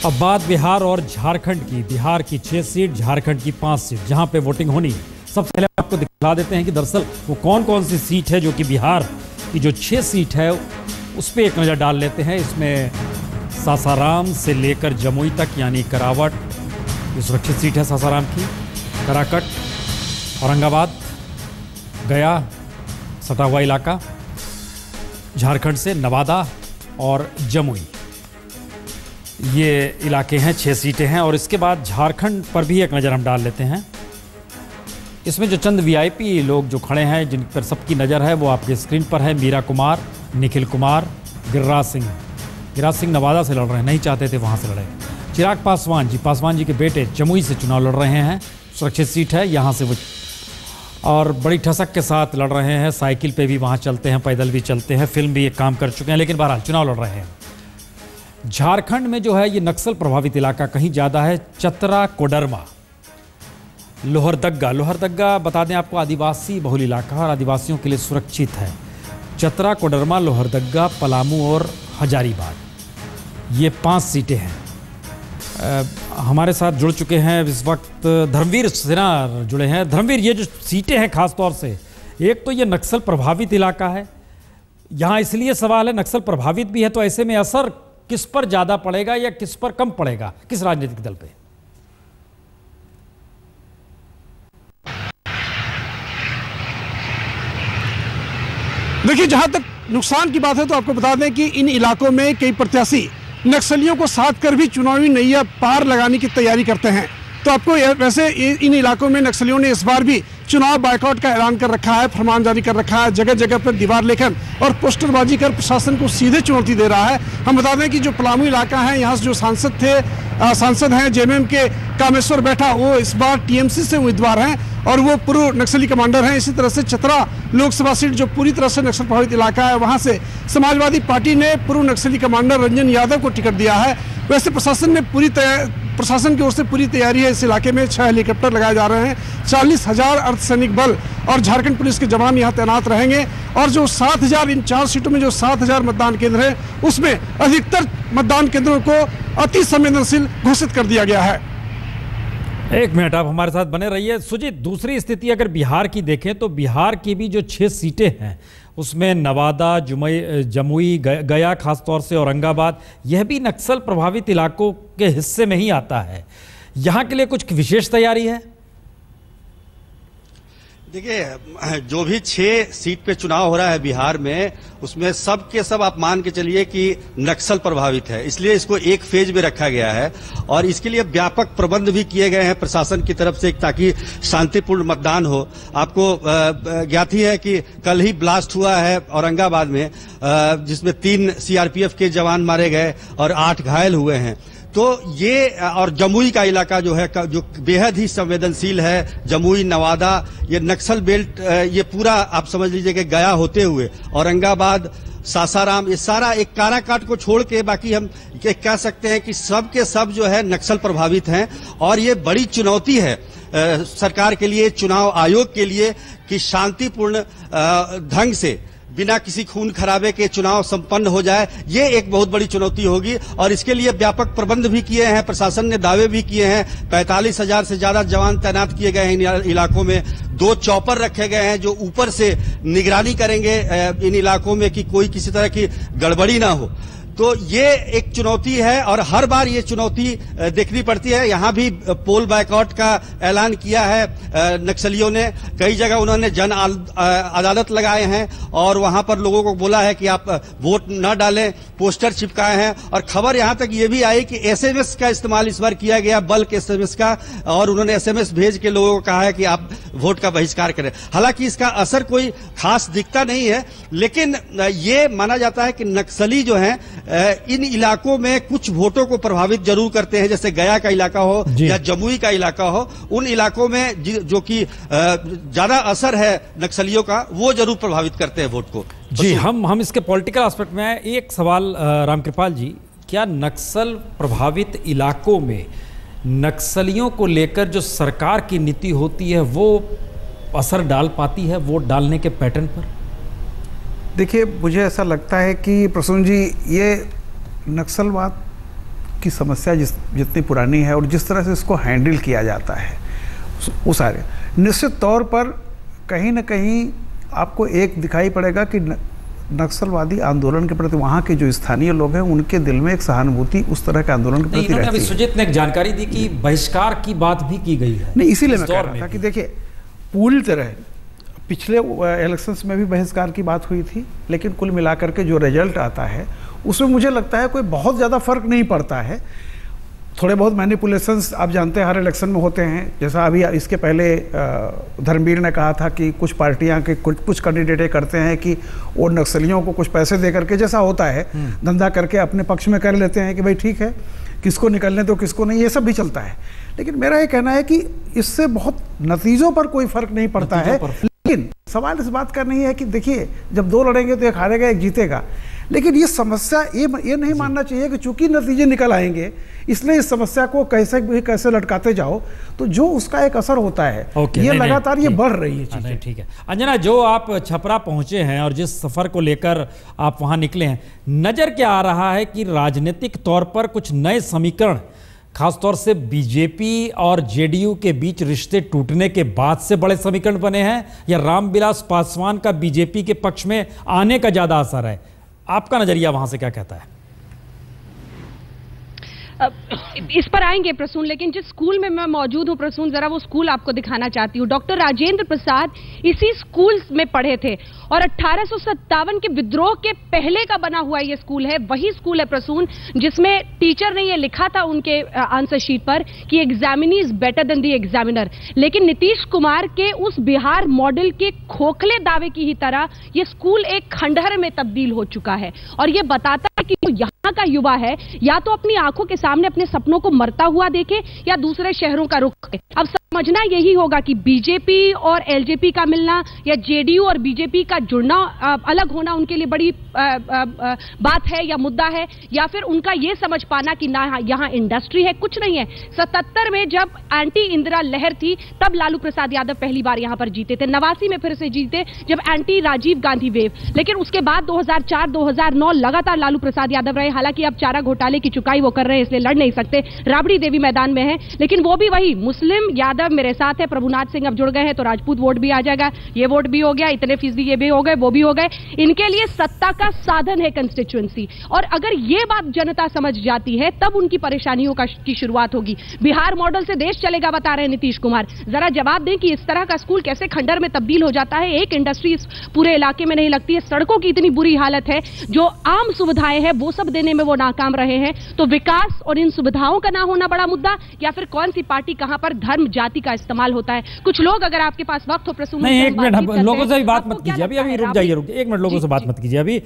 अब बात बिहार और झारखंड की। बिहार की 6 सीट, झारखंड की 5 सीट, जहां पे वोटिंग होनी है। सबसे पहले आपको दिखला देते हैं कि दरअसल वो कौन कौन सी सीट है जो कि बिहार की जो 6 सीट है उस पर एक नज़र डाल लेते हैं। इसमें सासाराम से लेकर जमुई तक यानी करावट, ये सुरक्षित सीट है सासाराम की, कराकट, औरंगाबाद, गया सटा हुआ इलाका, झारखंड से नवादा और जमुई, ये इलाके हैं, 6 सीटें हैं। और इसके बाद झारखंड पर भी एक नज़र हम डाल लेते हैं। इसमें जो चंद वीआईपी लोग जो खड़े हैं, जिन पर सबकी नज़र है, वो आपके स्क्रीन पर है। मीरा कुमार, निखिल कुमार, गिरिराज सिंह नवादा से लड़ रहे हैं, नहीं चाहते थे वहाँ से लड़े। चिराग पासवान जी के बेटे जमुई से चुनाव लड़ रहे हैं, सुरक्षित सीट है, यहाँ से वो और बड़ी ठसक के साथ लड़ रहे हैं। साइकिल पे भी वहाँ चलते हैं, पैदल भी चलते हैं, फिल्म भी एक काम कर चुके हैं, लेकिन बहरहाल चुनाव लड़ रहे हैं। झारखंड में जो है ये नक्सल प्रभावित इलाका कहीं ज़्यादा है। चतरा, कोडरमा, लोहरदग्गा बता दें आपको आदिवासी बहुल इलाका और आदिवासियों के लिए सुरक्षित है। चतरा, कोडरमा, लोहरदग्गा, पलामू और हजारीबाग, ये 5 सीटें हैं। हमारे साथ जुड़ चुके हैं इस वक्त धर्मवीर सिन्हा जुड़े हैं। धर्मवीर, ये जो सीटें हैं खास तौर से, एक तो ये नक्सल प्रभावित इलाका है, यहाँ इसलिए सवाल है नक्सल प्रभावित भी है, तो ऐसे में असर किस पर ज्यादा पड़ेगा या किस पर कम पड़ेगा, किस राजनीतिक दल पे? देखिए, जहां तक नुकसान की बात है तो आपको बता दें कि इन इलाकों में कई प्रत्याशी नक्सलियों को साथ कर भी चुनावी नैया पार लगाने की तैयारी करते हैं। तो आपको वैसे इन इलाकों में नक्सलियों ने इस बार भी चुनाव बायकॉट का ऐलान कर रखा है, फरमान जारी कर रखा है, जगह जगह पर दीवार लेखन और पोस्टरबाजी कर प्रशासन को सीधे चुनौती दे रहा है। हम बता दें कि जो पलामू इलाका है, यहाँ से जो सांसद हैं जेएमएम के कामेश्वर बैठा, वो इस बार टीएमसी से उम्मीदवार हैं और वो पूर्व नक्सली कमांडर हैं। इसी तरह से चतरा लोकसभा सीट जो पूरी तरह से नक्सल प्रभावित इलाका है, वहाँ से समाजवादी पार्टी ने पूर्व नक्सली कमांडर रंजन यादव को टिकट दिया है। वैसे प्रशासन की ओर से पूरी तैयारी है। इस इलाके में 6 हेलीकॉप्टर लगाए जा रहे हैं, 40,000 अर्धसैनिक बल और झारखंड पुलिस के जवान यहाँ तैनात रहेंगे। और जो 7,000 इन 4 सीटों में जो 7,000 मतदान केंद्र है, उसमें अधिकतर मतदान केंद्रों को अति संवेदनशील घोषित कर दिया गया है। एक मिनट, आप हमारे साथ बने रहिए। सुजीत, दूसरी स्थिति अगर बिहार की देखें तो बिहार की भी जो 6 सीटें हैं उसमें नवादा, जमुई, गया खासतौर से औरंगाबाद, यह भी नक्सल प्रभावित इलाकों के हिस्से में ही आता है। यहाँ के लिए कुछ विशेष तैयारी है? देखिए, जो भी 6 सीट पे चुनाव हो रहा है बिहार में, उसमें सब के सब आप मान के चलिए कि नक्सल प्रभावित है, इसलिए इसको एक फेज में रखा गया है और इसके लिए व्यापक प्रबंध भी किए गए हैं प्रशासन की तरफ से, ताकि शांतिपूर्ण मतदान हो। आपको ज्ञात ही है कि कल ही ब्लास्ट हुआ है औरंगाबाद में, जिसमें 3 सीआरपीएफ के जवान मारे गए और 8 घायल हुए हैं। तो ये और जमुई का इलाका जो है, जो बेहद ही संवेदनशील है, जमुई, नवादा, ये नक्सल बेल्ट, ये पूरा आप समझ लीजिए कि गया होते हुए औरंगाबाद, सासाराम, ये सारा एक काराकाट को छोड़ के बाकी हम कह सकते हैं कि सब के सब जो है नक्सल प्रभावित हैं। और ये बड़ी चुनौती है सरकार के लिए, चुनाव आयोग के लिए, कि शांतिपूर्ण ढंग से बिना किसी खून खराबे के चुनाव संपन्न हो जाए। ये एक बहुत बड़ी चुनौती होगी और इसके लिए व्यापक प्रबंध भी किए हैं, प्रशासन ने दावे भी किए हैं। 45,000 से ज्यादा जवान तैनात किए गए हैं इन इलाकों में। 2 चॉपर रखे गए हैं जो ऊपर से निगरानी करेंगे इन इलाकों में कि कोई किसी तरह की गड़बड़ी ना हो। तो ये एक चुनौती है और हर बार ये चुनौती देखनी पड़ती है। यहाँ भी पोल बायकॉट का ऐलान किया है नक्सलियों ने। कई जगह उन्होंने जन अदालत लगाए हैं और वहां पर लोगों को बोला है कि आप वोट न डालें, पोस्टर चिपकाए हैं। और खबर यहाँ तक ये भी आई कि एसएमएस का इस्तेमाल इस बार किया गया, बल्क एसएमएस का, और उन्होंने एसएमएस भेज के लोगों को कहा है कि आप वोट का बहिष्कार करें। हालांकि इसका असर कोई खास दिखता नहीं है, लेकिन ये माना जाता है कि नक्सली जो है इन इलाकों में कुछ वोटों को प्रभावित जरूर करते हैं, जैसे गया का इलाका हो या जमुई का इलाका हो। उन इलाकों में जो कि ज्यादा असर है नक्सलियों का, वो जरूर प्रभावित करते हैं वोट को। जी, हम इसके पॉलिटिकल एस्पेक्ट में आए। एक सवाल रामकृपाल जी, क्या नक्सल प्रभावित इलाकों में नक्सलियों को लेकर जो सरकार की नीति होती है वो असर डाल पाती है वोट डालने के पैटर्न पर? देखिए, मुझे ऐसा लगता है कि प्रसून जी, ये नक्सलवाद उसकी समस्या जितनी पुरानी है और जिस तरह से इसको हैंडल किया जाता है वो सारे, निश्चित तौर पर कहीं ना कहीं आपको एक दिखाई पड़ेगा कि नक्सलवादी आंदोलन के प्रति वहाँ के जो स्थानीय लोग हैं उनके दिल में एक सहानुभूति उस तरह के आंदोलन के प्रति रहती है। सुजीत ने एक जानकारी दी कि बहिष्कार की बात भी की गई है। नहीं, इसीलिए मैं कह रहा था कि देखिए पूरी तरह पिछले इलेक्शंस में भी बहिष्कार की बात हुई थी, लेकिन कुल मिलाकर के जो रिजल्ट आता है उसमें मुझे लगता है कोई बहुत ज़्यादा फर्क नहीं पड़ता है। थोड़े बहुत मैनिपुलेशंस आप जानते हैं हर इलेक्शन में होते हैं, जैसा अभी इसके पहले धर्मवीर ने कहा था कि कुछ पार्टियां के कुछ कैंडिडेट करते हैं कि वो नक्सलियों को कुछ पैसे दे करके, जैसा होता है धंधा करके अपने पक्ष में कर लेते हैं कि भाई ठीक है किसको निकलने तो किसको नहीं, ये सब भी चलता है। लेकिन मेरा ये कहना है कि इससे बहुत नतीजों पर कोई फर्क नहीं पड़ता है। लेकिन सवाल इस बात का नहीं है कि देखिए जब दो लड़ेंगे तो एक हारेगा एक जीतेगा, लेकिन ये समस्या ये नहीं मानना चाहिए कि चूंकि नतीजे निकल आएंगे इसलिए इस समस्या को कैसे लटकाते जाओ, तो जो उसका एक असर होता है ये लगातार ये बढ़ रही है चीजें। ठीक है अंजना, जो आप छपरा पहुंचे हैं और जिस सफर को लेकर आप वहां निकले हैं, नजर क्या आ रहा है कि राजनीतिक तौर पर कुछ नए समीकरण, खासतौर से बीजेपी और जेडीयू के बीच रिश्ते टूटने के बाद से बड़े समीकरण बने हैं, या रामविलास पासवान का बीजेपी के पक्ष में आने का ज्यादा असर है? आपका नजरिया वहां से क्या कहता है? इस पर आएंगे प्रसून, लेकिन जिस स्कूल में मैं मौजूद हूं प्रसून, जरा वो स्कूल आपको दिखाना चाहती हूं। डॉक्टर राजेंद्र प्रसाद इसी स्कूल में पढ़े थे और 1857 के विद्रोह के पहले का बना हुआ ये स्कूल है। वही स्कूल है प्रसून जिसमें टीचर ने ये लिखा था उनके आंसर शीट पर कि examinee is better than the examiner, लेकिन नीतीश कुमार के उस बिहार मॉडल के खोखले दावे की ही तरह ये स्कूल एक खंडहर में तब्दील हो चुका है। और ये बताता है कि यहाँ का युवा है या तो अपनी आंखों के सामने अपने सपनों को मरता हुआ देखे या दूसरे शहरों का रुख करे। अब समझना यही होगा कि बीजेपी और एलजेपी का मिलना या जेडीयू और बीजेपी का जुड़ना, अलग होना उनके लिए बड़ी बात है या मुद्दा है, या फिर उनका यह समझ पाना कि ना यहां इंडस्ट्री है, कुछ नहीं है। 77 में जब एंटी इंदिरा लहर थी तब लालू प्रसाद यादव पहली बार यहां पर जीते थे, 89 में फिर से जीते जब एंटी राजीव गांधी वेव, लेकिन उसके बाद 2004-2009 लगातार लालू प्रसाद यादव रहे। हालांकि अब चारा घोटाले की चुकाई वो कर रहे हैं इसलिए लड़ नहीं सकते, राबड़ी देवी मैदान में है, लेकिन वो भी वही मुस्लिम यादव मेरे साथ है, प्रभुनाथ सिंह अब जुड़ गए हैं तो राजपूत वोट भी आ जाएगा, ये वोट भी हो गया, इतने फीसदी ये भी हो गए वो भी हो गए। इनके लिए सत्ता का साधन है कंस्टिट्यूएंसी, और अगर ये बात जनता समझ जाती है तब उनकी परेशानियों की शुरुआत होगी। बिहार मॉडल से देश चलेगा बता रहे हैं नीतीश कुमार, जरा जवाब दें कि इस तरह का स्कूल कैसे खंडर में तब्दील हो जाता है। एक इंडस्ट्री इस पूरे इलाके में नहीं लगती है, सड़कों की इतनी बुरी हालत है, जो आम सुविधाएं हैं वो सब देने में वो नाकाम रहे हैं। तो विकास और इन सुविधाओं का ना होना बड़ा मुद्दा, या फिर कौन सी पार्टी कहां पर धर्म जाति का इस्तेमाल होता है? कुछ लोग, अगर आपके पास वक्त हो प्रसून, नहीं एक मिनट, लोगों से भी बात मत कीजिए अभी रुक जाइए, एक मिनट, लोगों से बात मत कीजिए अभी।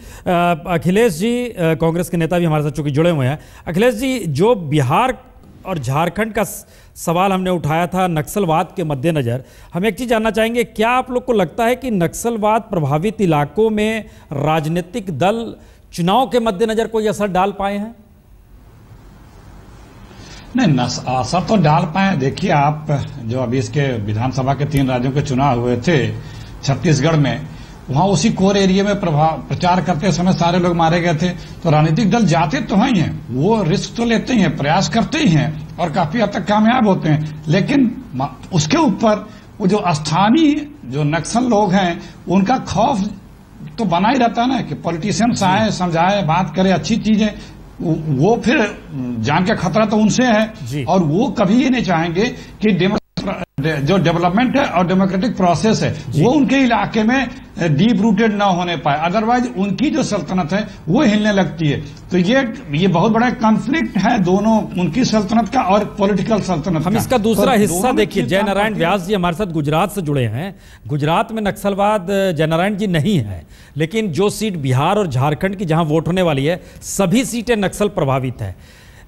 अखिलेश जी कांग्रेस के नेता भी हमारे साथ चूंकि जुड़े हुए हैं। अखिलेश जी, जो बिहार और झारखंड का सवाल हमने उठाया था नक्सलवाद के मद्देनजर, हम एक चीज जानना चाहेंगे, क्या आप लोग को लगता है कि नक्सलवाद प्रभावित इलाकों में राजनीतिक दल चुनाव के मद्देनजर कोई असर डाल पाए हैं? नहीं, असर तो डाल पाए। देखिए आप, जो अभी इसके विधानसभा के 3 राज्यों के चुनाव हुए थे, छत्तीसगढ़ में, वहां उसी कोर एरिया में प्रचार करते समय सारे लोग मारे गए थे। तो राजनीतिक दल जाते तो ही हैं, वो रिस्क तो लेते ही हैं, प्रयास करते ही हैं और काफी हद तक कामयाब होते हैं, लेकिन उसके ऊपर वो जो स्थानीय जो नक्सल लोग हैं उनका खौफ तो बना ही रहता है ना, कि पॉलिटिशियंस आए, समझाए, बात करें, अच्छी चीजें, वो फिर जान के खतरा तो उनसे है। और वो कभी ये नहीं चाहेंगे कि जो डेवलपमेंट है और डेमोक्रेटिक प्रोसेस है वो उनके इलाके में डीप रूटेड ना होने पाए, अदरवाइज उनकी जो सल्तनत है वो हिलने लगती है। तो ये बहुत बड़ा कॉन्फ्लिक्ट है दोनों, उनकी सल्तनत का और पॉलिटिकल सल्तनत का। हम इसका दूसरा हिस्सा देखिए, जयनारायण व्यास जी हमारे साथ गुजरात से जुड़े हैं। गुजरात में नक्सलवाद जयनारायण जी नहीं है, लेकिन जो सीट बिहार और झारखंड की जहां वोट होने वाली है, सभी सीटें नक्सल प्रभावित है।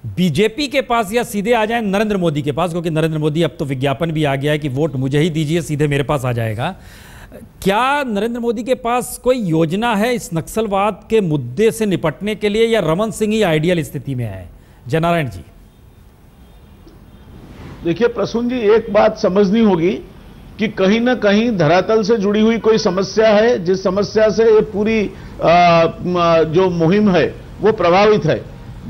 बीजेपी के पास या सीधे आ जाए नरेंद्र मोदी के पास, क्योंकि नरेंद्र मोदी अब तो विज्ञापन भी आ गया है कि वोट मुझे ही दीजिए, सीधे मेरे पास आ जाएगा। क्या नरेंद्र मोदी के पास कोई योजना है इस नक्सलवाद के मुद्दे से निपटने के लिए, या रमन सिंह ही आइडियल स्थिति में है? जयनारायण जी, देखिए प्रसून जी, एक बात समझनी होगी कि कहीं ना कहीं धरातल से जुड़ी हुई कोई समस्या है, जिस समस्या से ये पूरी जो मुहिम है वो प्रभावित है।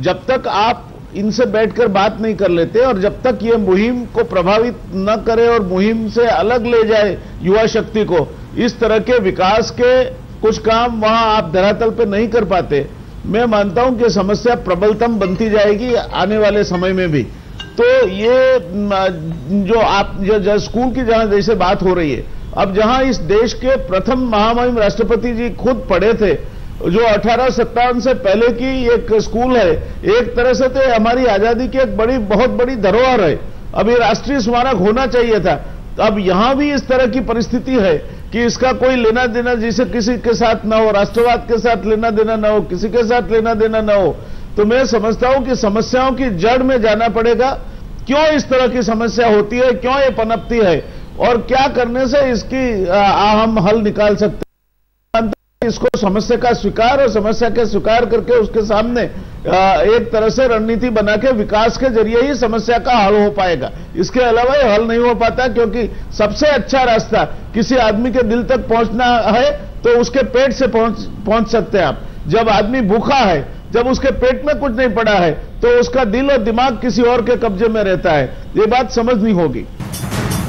जब तक आप इनसे बैठकर बात नहीं कर लेते, और जब तक ये मुहिम को प्रभावित न करे और मुहिम से अलग ले जाए युवा शक्ति को, इस तरह के विकास के कुछ काम वहां आप धरातल पे नहीं कर पाते। मैं मानता हूं कि समस्या प्रबलतम बनती जाएगी आने वाले समय में भी। तो ये जो आप जो स्कूल की जहां जैसे बात हो रही है, अब जहां इस देश के प्रथम महामहिम राष्ट्रपति जी खुद पढ़े थे, जो 1857 से पहले की एक स्कूल है, एक तरह से तो हमारी आजादी की एक बहुत बड़ी धरोहर है। अब ये राष्ट्रीय स्मारक होना चाहिए था। अब यहां भी इस तरह की परिस्थिति है कि इसका कोई लेना देना जिसे किसी के साथ ना हो, राष्ट्रवाद के साथ लेना देना ना हो, किसी के साथ लेना देना ना हो। तो मैं समझता हूं कि समस्याओं की जड़ में जाना पड़ेगा। क्यों इस तरह की समस्या होती है, क्यों ये पनपती है, और क्या करने से इसकी हम हल निकाल सकते हैं। इसको समस्या का स्वीकार, और समस्या के स्वीकार करके उसके सामने एक तरह से रणनीति बना के विकास के जरिए ही समस्या का हल हो पाएगा। इसके अलावा ये हल नहीं हो पाता, क्योंकि सबसे अच्छा रास्ता किसी आदमी के दिल तक पहुंचना है तो उसके पेट से पहुंच सकते हैं आप। जब आदमी भूखा है, जब उसके पेट में कुछ नहीं पड़ा है, तो उसका दिल और दिमाग किसी और के कब्जे में रहता है। ये बात समझनी होगी।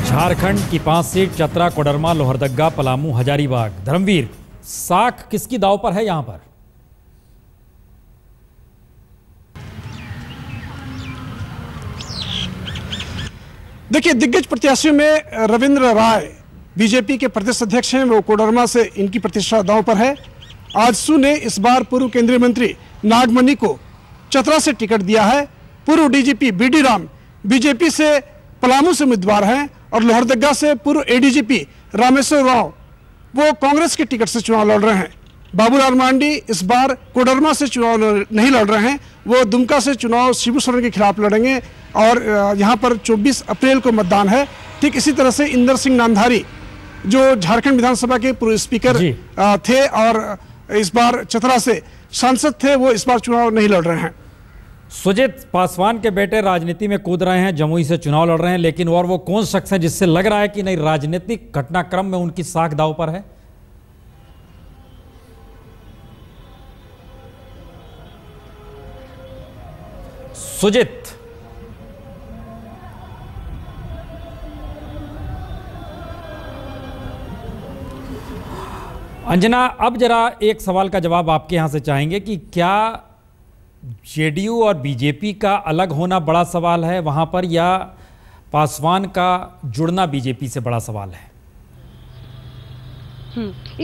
झारखंड की 5 सीट चतरा, कोडरमा, लोहरदगा, पलामू, हजारीबाग। धर्मवीर, साख किसकी दाव पर है यहां पर? देखिए, दिग्गज प्रत्याशियों में रविंद्र राय बीजेपी के प्रदेश अध्यक्ष हैं, वो कोडरमा से इनकी प्रतिष्ठा दांव पर है। आजसू ने इस बार पूर्व केंद्रीय मंत्री नागमणि को चतरा से टिकट दिया है। पूर्व डीजीपी बीडी राम बीजेपी से पलामू से उम्मीदवार हैं, और लोहरदगा से पूर्व एडीजीपी रामेश्वर राव वो कांग्रेस के टिकट से चुनाव लड़ रहे हैं। बाबूलाल मांडी इस बार कोडरमा से चुनाव नहीं लड़ रहे हैं, वो दुमका से चुनाव शिबू सोरेन के खिलाफ लड़ेंगे, और यहाँ पर 24 अप्रैल को मतदान है। ठीक इसी तरह से इंदर सिंह नामधारी जो झारखंड विधानसभा के पूर्व स्पीकर थे और इस बार चतरा से सांसद थे, वो इस बार चुनाव नहीं लड़ रहे हैं। सुजीत पासवान के बेटे राजनीति में कूद रहे हैं, जमुई से चुनाव लड़ रहे हैं, लेकिन और वो कौन शख्स है जिससे लग रहा है कि नहीं राजनीतिक घटनाक्रम में उनकी साख दांव पर है? सुजीत, अंजना, अब जरा एक सवाल का जवाब आपके यहां से चाहेंगे कि क्या जेडीयू और बीजेपी का अलग होना बड़ा सवाल है वहां पर, या पासवान का जुड़ना बीजेपी से बड़ा सवाल है?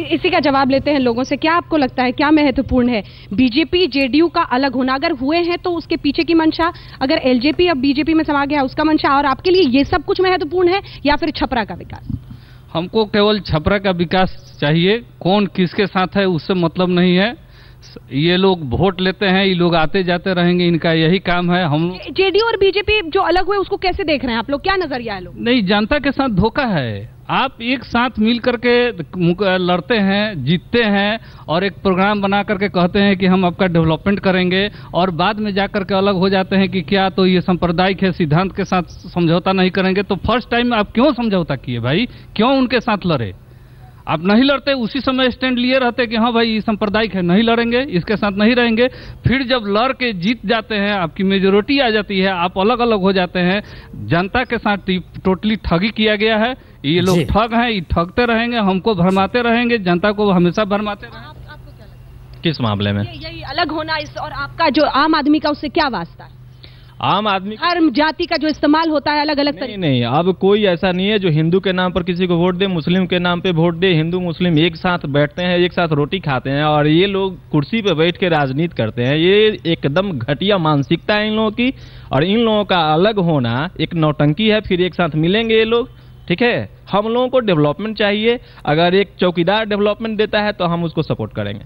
इसी का जवाब लेते हैं लोगों से। क्या आपको लगता है, क्या महत्वपूर्ण है बीजेपी जेडीयू का अलग होना? अगर हुए हैं तो उसके पीछे की मंशा, अगर एलजेपी अब बीजेपी में समा गया उसका मंशा, और आपके लिए ये सब कुछ महत्वपूर्ण है, या फिर छपरा का विकास? हमको केवल छपरा का विकास चाहिए। कौन किसके साथ है उससे मतलब नहीं है। ये लोग वोट लेते हैं, ये लोग आते जाते रहेंगे, इनका यही काम है। हम जेडीयू और बीजेपी जो अलग हुए उसको कैसे देख रहे हैं आप लोग, क्या नजरिया है लोग? नहीं, जनता के साथ धोखा है। आप एक साथ मिल करके लड़ते हैं, जीतते हैं, और एक प्रोग्राम बना करके कहते हैं कि हम आपका डेवलपमेंट करेंगे, और बाद में जाकर के अलग हो जाते हैं कि क्या तो ये सांप्रदायिक है, सिद्धांत के साथ समझौता नहीं करेंगे। तो फर्स्ट टाइम आप क्यों समझौता किए भाई? क्यों उनके साथ लड़े? आप नहीं लड़ते, उसी समय स्टैंड लिए रहते कि हाँ भाई ये सांप्रदायिक है, नहीं लड़ेंगे, इसके साथ नहीं रहेंगे। फिर जब लड़ के जीत जाते हैं, आपकी मेजोरिटी आ जाती है, आप अलग अलग हो जाते हैं। जनता के साथ टोटली ठगी किया गया है। ये लोग ठग हैं, ये ठगते रहेंगे, हमको भरमाते रहेंगे, जनता को हमेशा भरमाते रहेंगे। आपको क्या लगता है किस मामले में? यही अलग होना इस, और आपका जो आम आदमी का उससे क्या वास्ता है? आम आदमी हर जाति का जो इस्तेमाल होता है अलग अलग तरीके। नहीं, अब कोई ऐसा नहीं है जो हिंदू के नाम पर किसी को वोट दे, मुस्लिम के नाम पे वोट दे। हिंदू मुस्लिम एक साथ बैठते हैं, एक साथ रोटी खाते हैं, और ये लोग कुर्सी पे बैठ के राजनीति करते हैं। ये एकदम घटिया मानसिकता है इन लोगों की, और इन लोगों का अलग होना एक नौटंकी है। फिर एक साथ मिलेंगे ये लोग, ठीक है। हम लोगों को डेवलपमेंट चाहिए, अगर एक चौकीदार डेवलपमेंट देता है तो हम उसको सपोर्ट करेंगे।